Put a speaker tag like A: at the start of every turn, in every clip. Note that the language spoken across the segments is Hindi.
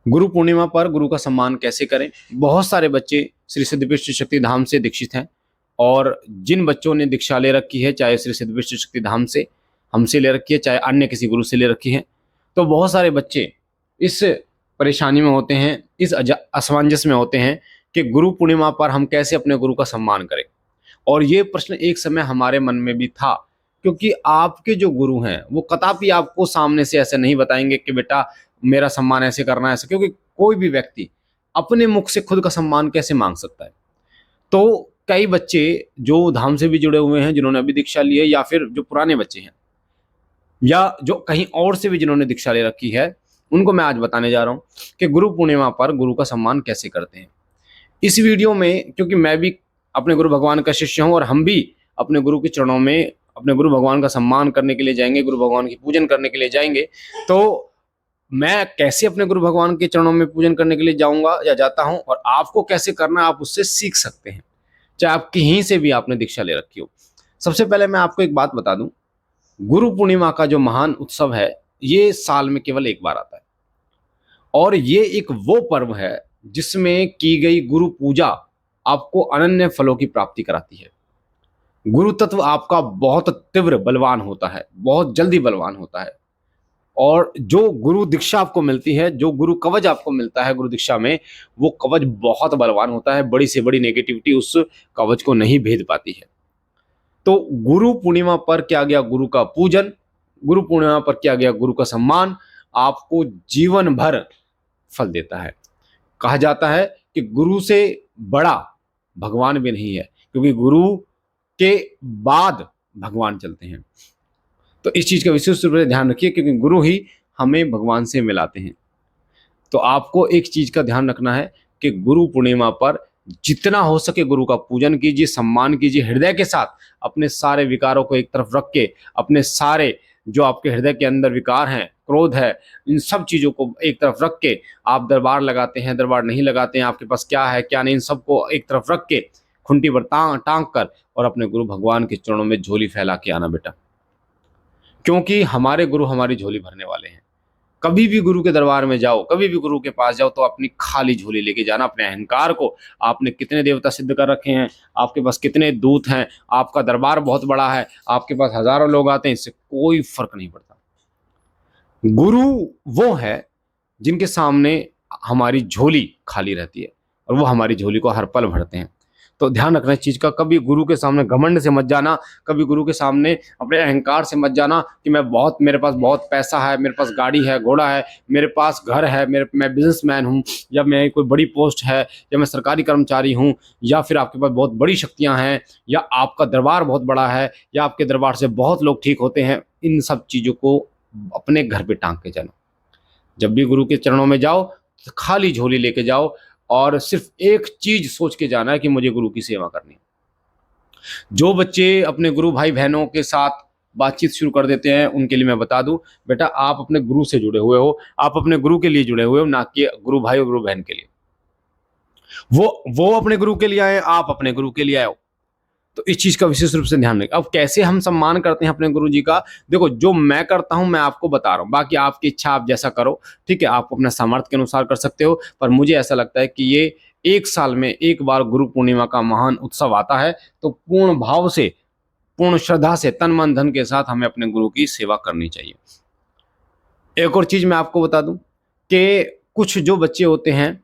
A: गुरु पूर्णिमा पर गुरु का सम्मान कैसे करें। बहुत सारे बच्चे श्री सिद्धपीठ शक्ति धाम से दीक्षित हैं और जिन बच्चों ने दीक्षा ले रखी है, चाहे श्री सिद्धपीठ शक्ति धाम से हमसे ले रखी है, चाहे अन्य किसी गुरु से ले रखी है, तो बहुत सारे बच्चे इस परेशानी में होते हैं, इस असमंजस में होते हैं कि गुरु पूर्णिमा पर हम कैसे अपने गुरु का सम्मान करें। और ये प्रश्न एक समय हमारे मन में भी था, क्योंकि आपके जो गुरु हैं वो कदापि आपको सामने से ऐसे नहीं बताएंगे कि बेटा मेरा सम्मान ऐसे करना है ऐसे, क्योंकि कोई भी व्यक्ति अपने मुख से खुद का सम्मान कैसे मांग सकता है। तो कई बच्चे जो धाम से भी जुड़े हुए हैं, जिन्होंने अभी दीक्षा ली है, या फिर जो पुराने बच्चे हैं, या जो कहीं और से भी जिन्होंने दीक्षा ले रखी है, उनको मैं आज बताने जा रहा हूं कि गुरु पूर्णिमा पर गुरु का सम्मान कैसे करते हैं। इस वीडियो में, क्योंकि मैं भी अपने गुरु भगवान का शिष्य हूं और हम भी अपने गुरु के चरणों में अपने गुरु भगवान का सम्मान करने के लिए जाएंगे, गुरु भगवान की पूजन करने के लिए जाएंगे, तो मैं कैसे अपने गुरु भगवान के चरणों में पूजन करने के लिए जाऊंगा या जाता हूं, और आपको कैसे करना आप उससे सीख सकते हैं, चाहे आप कहीं से भी आपने दीक्षा ले रखी हो। सबसे पहले मैं आपको एक बात बता दूं, गुरु पूर्णिमा का जो महान उत्सव है, ये साल में केवल एक बार आता है और ये एक वो पर्व है जिसमें की गई गुरु पूजा आपको अनन्य फलों की प्राप्ति कराती है। गुरु तत्व आपका बहुत तीव्र बलवान होता है, बहुत जल्दी बलवान होता है, और जो गुरु दीक्षा आपको मिलती है, जो गुरु कवच आपको मिलता है गुरु दीक्षा में, वो कवच बहुत बलवान होता है। बड़ी से बड़ी नेगेटिविटी उस कवच को नहीं भेद पाती है। तो गुरु पूर्णिमा पर किया गया गुरु का पूजन, गुरु पूर्णिमा पर किया गया गुरु का सम्मान आपको जीवन भर फल देता है। कहा जाता है कि गुरु से बड़ा भगवान भी नहीं है, क्योंकि गुरु के बाद भगवान चलते हैं। तो इस चीज का विशेष रूप से ध्यान रखिए, क्योंकि गुरु ही हमें भगवान से मिलाते हैं। तो आपको एक चीज का ध्यान रखना है कि गुरु पूर्णिमा पर जितना हो सके गुरु का पूजन कीजिए, सम्मान कीजिए, हृदय के साथ अपने सारे विकारों को एक तरफ रख के, अपने सारे जो आपके हृदय के अंदर विकार हैं, क्रोध है, इन सब चीजों को एक तरफ रख के आप दरबार लगाते हैं, दरबार नहीं लगाते हैं, आपके पास क्या है क्या नहीं, इन सबको एक तरफ रख के खुंटी पर टांग कर और अपने गुरु भगवान के चरणों में झोली फैला के आना बेटा, क्योंकि हमारे गुरु हमारी झोली भरने वाले हैं। कभी भी गुरु के दरबार में जाओ, कभी भी गुरु के पास जाओ, तो अपनी खाली झोली लेके जाना। अपने अहंकार को, आपने कितने देवता सिद्ध कर रखे हैं, आपके पास कितने दूत हैं, आपका दरबार बहुत बड़ा है, आपके पास हजारों लोग आते हैं, इससे कोई फर्क नहीं पड़ता। गुरु वो है जिनके सामने हमारी झोली खाली रहती है और वो हमारी झोली को हर पल भरते हैं। तो ध्यान रखना इस चीज का, कभी गुरु के सामने घमंड से मत जाना, कभी गुरु के सामने अपने अहंकार से मत जाना कि मेरे पास बहुत पैसा है, मेरे पास गाड़ी है, घोड़ा है, मेरे पास घर है, मैं बिजनेसमैन हूँ, या मैं कोई बड़ी पोस्ट है, या मैं सरकारी कर्मचारी हूँ, या फिर आपके पास बहुत बड़ी शक्तियाँ हैं, या आपका दरबार बहुत बड़ा है, या आपके दरबार से बहुत लोग ठीक होते हैं। इन सब चीज़ों को अपने घर पे टांग के जाना। जब भी गुरु के चरणों में जाओ तो खाली झोली लेके जाओ और सिर्फ एक चीज सोच के जाना है कि मुझे गुरु की सेवा करनी है। जो बच्चे अपने गुरु भाई बहनों के साथ बातचीत शुरू कर देते हैं, उनके लिए मैं बता दूं, बेटा आप अपने गुरु से जुड़े हुए हो, आप अपने गुरु के लिए जुड़े हुए हो, ना कि गुरु भाई और गुरु बहन के लिए। वो अपने गुरु के लिए आए, आप अपने गुरु के लिए आए हो। तो इस चीज का विशेष रूप से ध्यान रखें। अब कैसे हम सम्मान करते हैं अपने गुरु जी का, देखो जो मैं करता हूं मैं आपको बता रहा हूं, बाकी आपकी इच्छा, आप जैसा करो, ठीक है, आप अपने सामर्थ्य के अनुसार कर सकते हो। पर मुझे ऐसा लगता है कि ये एक साल में एक बार गुरु पूर्णिमा का महान उत्सव आता है, तो पूर्ण भाव से, पूर्ण श्रद्धा से, तन मन धन के साथ हमें अपने गुरु की सेवा करनी चाहिए। एक और चीज मैं आपको बता दूं कि कुछ जो बच्चे होते हैं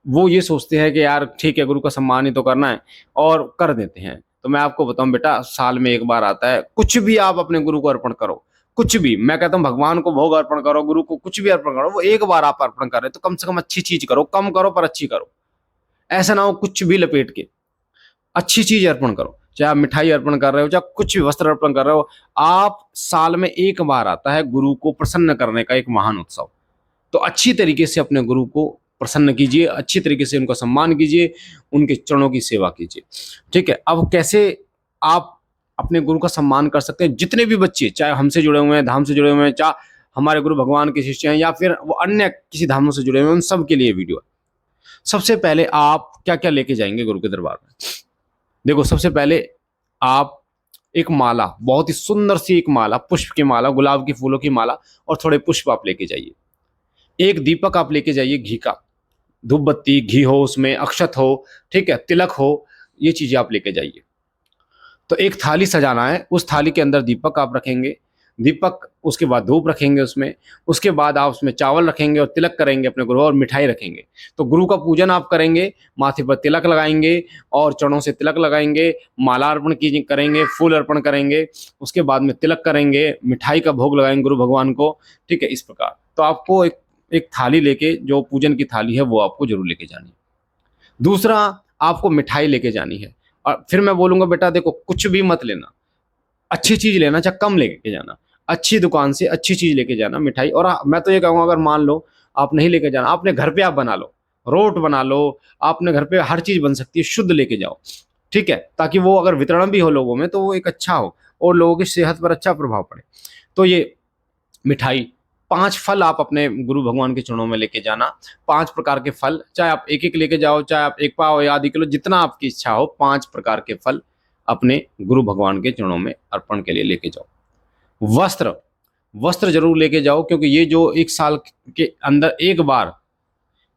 A: वो ये सोचते हैं कि यार ठीक है, गुरु का सम्मान ही तो करना है, और कर देते हैं। तो मैं आपको बताऊं बेटा, साल में एक बार आता है, कुछ भी आप अपने गुरु को अर्पण करो, कुछ भी। मैं कहता हूं भगवान को भोग अर्पण करो, गुरु को कुछ भी अर्पण करो, वो एक बार आप अर्पण कर रहे हो तो कम से कम अच्छी चीज करो, कम करो पर अच्छी करो। ऐसा ना हो कुछ भी लपेट के, अच्छी चीज अर्पण करो। चाहे आप मिठाई अर्पण कर रहे हो, चाहे कुछ भी वस्त्र अर्पण कर रहे हो, आप साल में एक बार आता है गुरु को प्रसन्न करने का एक महान उत्सव। तो अच्छी तरीके से अपने गुरु को प्रसन्न कीजिए, अच्छी तरीके से उनका सम्मान कीजिए, उनके चरणों की सेवा कीजिए, ठीक है। अब कैसे आप अपने गुरु का सम्मान कर सकते हैं। जितने भी बच्चे चाहे हमसे जुड़े हुए हैं, धाम से जुड़े हुए हैं, चाहे हमारे गुरु भगवान के शिष्य हैं, या फिर वो अन्य किसी धामों से जुड़े हुए हैं, उन सब के लिए वीडियो है। सबसे पहले आप क्या क्या लेके जाएंगे गुरु के दरबार में। देखो, सबसे पहले आप एक माला, बहुत ही सुंदर सी एक माला, पुष्प की माला, गुलाब के फूलों की माला और थोड़े पुष्प आप लेके जाइए। एक दीपक आप लेके जाइए घी का, धूप बत्ती, घी हो उसमें, अक्षत हो, ठीक है, तिलक हो, ये चीज़ें आप लेके जाइए। तो एक थाली सजाना है, उस थाली के अंदर दीपक आप रखेंगे, दीपक उसके बाद धूप रखेंगे उसमें, उसके बाद आप उसमें चावल रखेंगे और तिलक करेंगे अपने गुरु और मिठाई रखेंगे। तो गुरु का पूजन आप करेंगे, माथे पर तिलक लगाएंगे और चरणों से तिलक लगाएंगे, माला अर्पण की करेंगे, फूल अर्पण करेंगे, उसके बाद में तिलक करेंगे, मिठाई का भोग लगाएंगे गुरु भगवान को, ठीक है, इस प्रकार। तो आपको एक एक थाली लेके, जो पूजन की थाली है वो आपको जरूर लेके जानी है। दूसरा, आपको मिठाई लेके जानी है। और फिर मैं बोलूंगा बेटा देखो कुछ भी मत लेना, अच्छी चीज लेना, चाहे कम लेके जाना, अच्छी दुकान से अच्छी चीज लेके जाना मिठाई। और मैं तो ये कहूँगा अगर मान लो आप नहीं लेके जाना, अपने घर पे आप बना लो, रोट बना लो, आपने घर पे हर चीज बन सकती है, शुद्ध लेके जाओ, ठीक है, ताकि वो अगर वितरण भी हो लोगों में तो वो एक अच्छा हो और लोगों की सेहत पर अच्छा प्रभाव पड़े। तो ये मिठाई, 5 फल आप अपने गुरु भगवान के चरणों में लेके जाना, 5 प्रकार के फल, चाहे आप एक एक लेके जाओ, चाहे आप 1 पाव या आधी किलो, जितना आपकी इच्छा हो, 5 प्रकार के फल अपने गुरु भगवान के चरणों में अर्पण के लिए लेके जाओ। वस्त्र, वस्त्र जरूर लेके जाओ, क्योंकि ये जो 1 साल के अंदर एक बार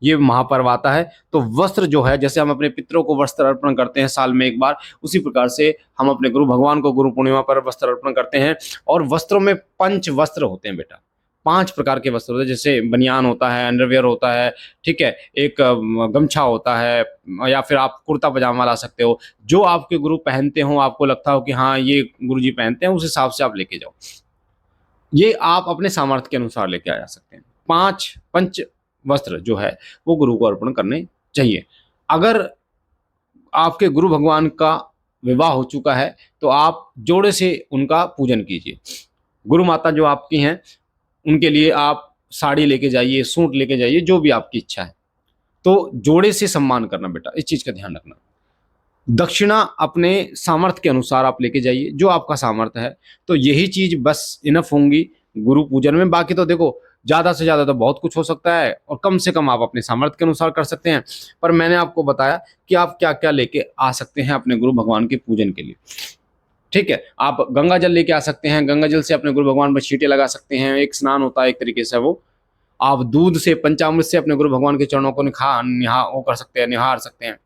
A: ये महापर्व आता है। तो वस्त्र जो है, जैसे हम अपने पितरों को वस्त्र अर्पण करते हैं साल में एक बार, उसी प्रकार से हम अपने गुरु भगवान को गुरु पूर्णिमा पर वस्त्र अर्पण करते हैं। और वस्त्रों में 5 वस्त्र होते हैं बेटा, 5 प्रकार के वस्त्र होते हैं, जैसे बनियान होता है, अंडरवियर होता है, ठीक है, एक गमछा होता है, या फिर आप कुर्ता पजामा ला सकते हो, जो आपके गुरु पहनते हो, आपको लगता हो कि हाँ ये गुरु जी पहनते हैं, उस हिसाब से आप लेके जाओ। ये आप अपने सामर्थ्य के अनुसार लेके आ जा सकते हैं। 5 पंच वस्त्र जो है वो गुरु को अर्पण करने चाहिए। अगर आपके गुरु भगवान का विवाह हो चुका है तो आप जोड़े से उनका पूजन कीजिए। गुरु माता जो आपकी हैं उनके लिए आप साड़ी लेके जाइए, सूट लेके जाइए, जो भी आपकी इच्छा है। तो जोड़े से सम्मान करना बेटा, इस चीज का ध्यान रखना। दक्षिणा अपने सामर्थ्य के अनुसार आप लेके जाइए, जो आपका सामर्थ्य है। तो यही चीज बस इनफ होंगी गुरु पूजन में। बाकी तो देखो ज्यादा से ज्यादा तो बहुत कुछ हो सकता है और कम से कम आप अपने सामर्थ्य के अनुसार कर सकते हैं। पर मैंने आपको बताया कि आप क्या क्या लेके आ सकते हैं अपने गुरु भगवान के पूजन के लिए, ठीक है। आप गंगा जल लेके आ सकते हैं, गंगा जल से अपने गुरु भगवान पर छींटे लगा सकते हैं, एक स्नान होता है एक तरीके से वो। आप दूध से, पंचामृत से अपने गुरु भगवान के चरणों को वो कर सकते हैं, निहार सकते हैं।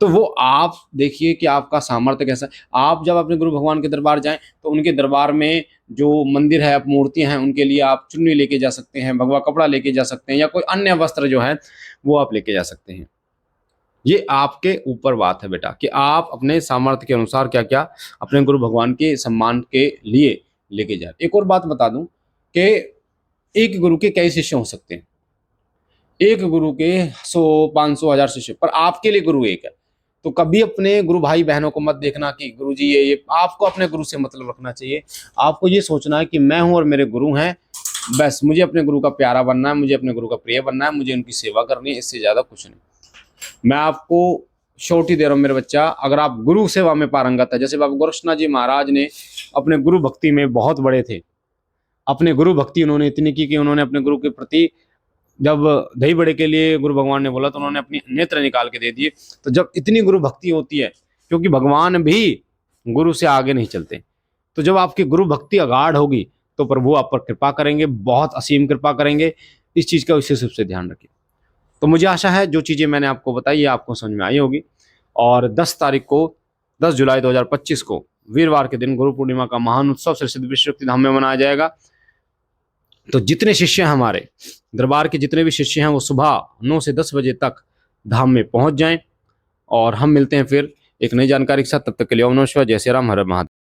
A: तो वो आप देखिए कि आपका सामर्थ्य कैसा है। आप जब अपने गुरु भगवान के दरबार जाएं तो उनके दरबार में जो मंदिर है, मूर्तियां हैं, उनके लिए आप चुन्नी लेके जा सकते हैं, भगवा कपड़ा लेके जा सकते हैं, या कोई अन्य वस्त्र जो है वो आप लेके जा सकते हैं। ये आपके ऊपर बात है बेटा कि आप अपने सामर्थ्य के अनुसार क्या क्या अपने गुरु भगवान के सम्मान के लिए लेके जाए। एक और बात बता दूं कि एक गुरु के कई शिष्य हो सकते हैं, एक गुरु के 100, 500, 1000 शिष्य, पर आपके लिए गुरु एक है। तो कभी अपने गुरु भाई बहनों को मत देखना कि गुरु जी ये आपको अपने गुरु से मतलब रखना चाहिए। आपको ये सोचना है कि मैं हूं और मेरे गुरु हैं, बस मुझे अपने गुरु का प्यारा बनना है, मुझे अपने गुरु का प्रिय बनना है, मुझे उनकी सेवा करनी है, इससे ज्यादा कुछ नहीं। मैं आपको श्योरिटी दे रहा हूँ मेरे बच्चा, अगर आप गुरु सेवा में पारंगत है, जैसे बाबा गोरक्षनाथ जी महाराज ने अपने गुरु भक्ति में बहुत बड़े थे, अपने गुरु भक्ति उन्होंने इतनी की कि उन्होंने अपने गुरु के प्रति, जब दही बड़े के लिए गुरु भगवान ने बोला तो उन्होंने अपनी नेत्र निकाल के दे दिए। तो जब इतनी गुरु भक्ति होती है, क्योंकि भगवान भी गुरु से आगे नहीं चलते, तो जब आपकी गुरु भक्ति अगाढ़ होगी तो प्रभु आप पर कृपा करेंगे, बहुत असीम कृपा करेंगे। इस चीज का विशेष रूप से ध्यान रखिए। तो मुझे आशा है जो चीजें मैंने आपको बताई ये आपको समझ में आई होगी। और 10 तारीख को, 10 जुलाई 2025 को वीरवार के दिन गुरु पूर्णिमा का महान उत्सव श्री सिद्धि विश्व शक्ति धाम में मनाया जाएगा। तो जितने शिष्य हैं हमारे दरबार के, जितने भी शिष्य हैं, वो सुबह 9 से 10 बजे तक धाम में पहुंच जाएं। और हम मिलते हैं फिर एक नई जानकारी के साथ। तब तक के लिए ओम नमः शिवाय, जय श्री राम, हर हर महादेव।